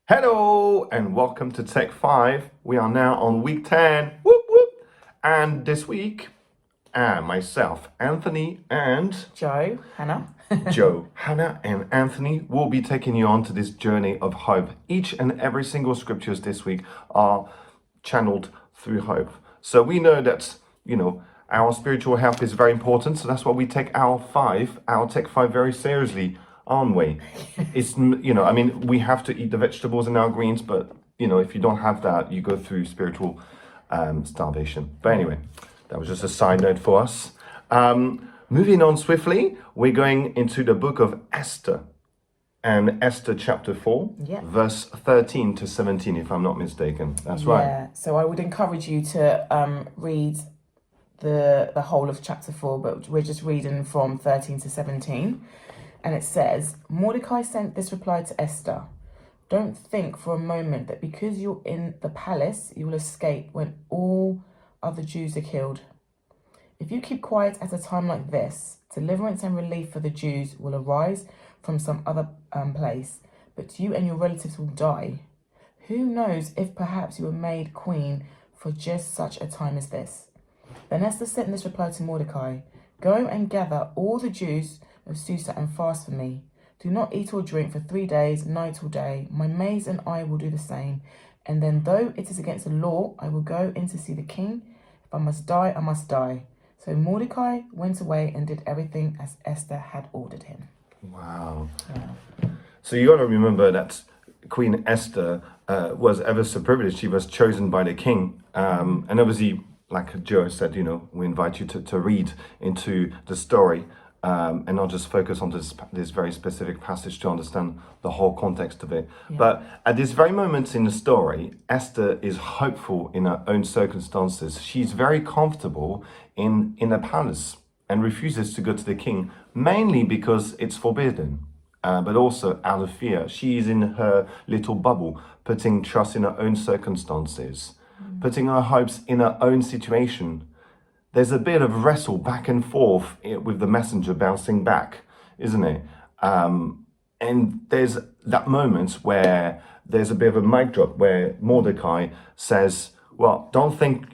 Hello and welcome to Tech 5. We are now on week 10. Whoop, whoop. And this week, myself, Anthony, and Joe, Hannah. Joe, Hannah, and Anthony will be taking you on to this journey of hope. Each and every single scriptures this week are channeled through hope. So we know that, our spiritual health is very important. So that's why we take our Tech 5 very seriously, aren't we? We have to eat the vegetables and our greens, but, if you don't have that, you go through spiritual starvation. But anyway, that was just a side note for us. Moving on swiftly, we're going into the book of Esther. And Esther chapter 4, verse 13 to 17, if I'm not mistaken. That's right. Yeah, so I would encourage you to read the whole of chapter 4, but we're just reading from 13 to 17. And it says, Mordecai sent this reply to Esther. Don't think for a moment that because you're in the palace, you will escape when all other Jews are killed. If you keep quiet at a time like this, deliverance and relief for the Jews will arise from some other place, but you and your relatives will die. Who knows if perhaps you were made queen for just such a time as this? Then Esther sent this reply to Mordecai. Go and gather all the Jews of Susa and fast for me. Do not eat or drink for 3 days, night or day. My maids and I will do the same. And then though it is against the law, I will go in to see the king. If I must die, I must die. So Mordecai went away and did everything as Esther had ordered him. Wow. Yeah. So you got to remember that Queen Esther was ever so privileged. She was chosen by the king. And obviously, like Joe said, we invite you to read into the story and not just focus on this very specific passage to understand the whole context of it. Yeah. But at this very moment in the story, Esther is hopeful in her own circumstances. She's very comfortable in the palace and refuses to go to the king, mainly because it's forbidden, but also out of fear. She's in her little bubble, putting trust in her own circumstances, putting her hopes in her own situation. There's a bit of wrestle back and forth with the messenger bouncing back, isn't it? And there's that moment where there's a bit of a mic drop where Mordecai says, well, don't think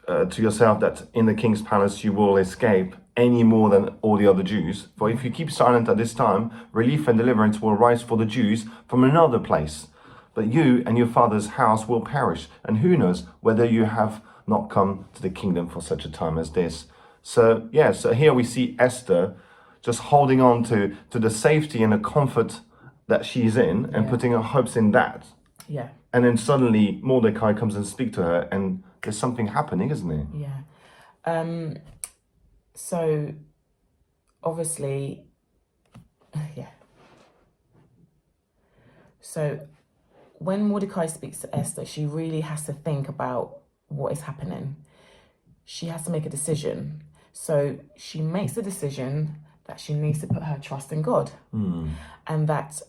to yourself that in the king's palace you will escape any more than all the other Jews. For if you keep silent at this time, relief and deliverance will rise for the Jews from another place. But you and your father's house will perish. And who knows whether you have not come to the kingdom for such a time as this. So here we see Esther just holding on to the safety and the comfort that she's in and putting her hopes in that. Yeah. And then suddenly Mordecai comes and speaks to her and there's something happening, isn't it? Yeah. So obviously, So when Mordecai speaks to Esther, she really has to think about what is happening. She has to make a decision. So she makes the decision that she needs to put her trust in God and that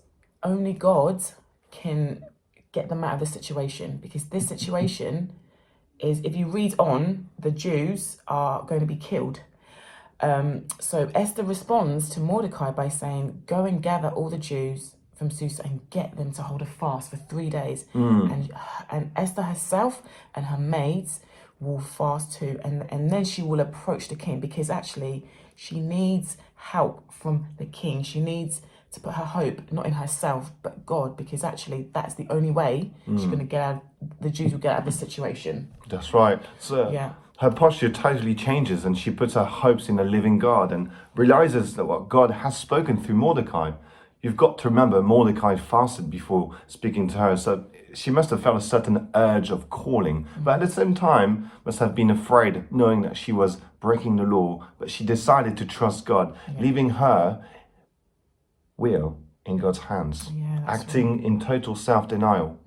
only God can get them out of the situation, because this situation is, if you read on, the Jews are going to be killed. So Esther responds to Mordecai by saying, go and gather all the Jews from Susa and get them to hold a fast for 3 days. And Esther herself and her maids will fast too. And then she will approach the king, because actually she needs help from the king. She needs to put her hope not in herself, but God, because actually that's the only way she's going to get out, the Jews will get out of this situation. That's right. So her posture totally changes and she puts her hopes in the living God and realizes that what God has spoken through Mordecai. You've got to remember, Mordecai fasted before speaking to her, so she must have felt a certain urge of calling, but at the same time must have been afraid, knowing that she was breaking the law, but she decided to trust God, leaving her will in God's hands, acting in total self-denial.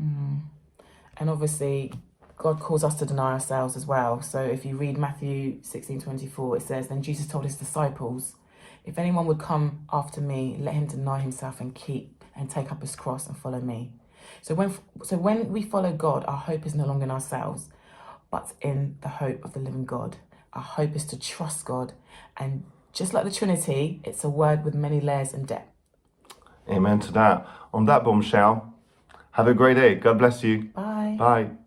And obviously, God calls us to deny ourselves as well. So if you read Matthew 16:24, it says, then Jesus told his disciples, if anyone would come after me, let him deny himself and take up his cross and follow me. So when we follow God, our hope is no longer in ourselves, but in the hope of the living God. Our hope is to trust God. And just like the Trinity, it's a word with many layers and depth. Amen to that. On that bombshell, Have a great day. God bless you. Bye. Bye.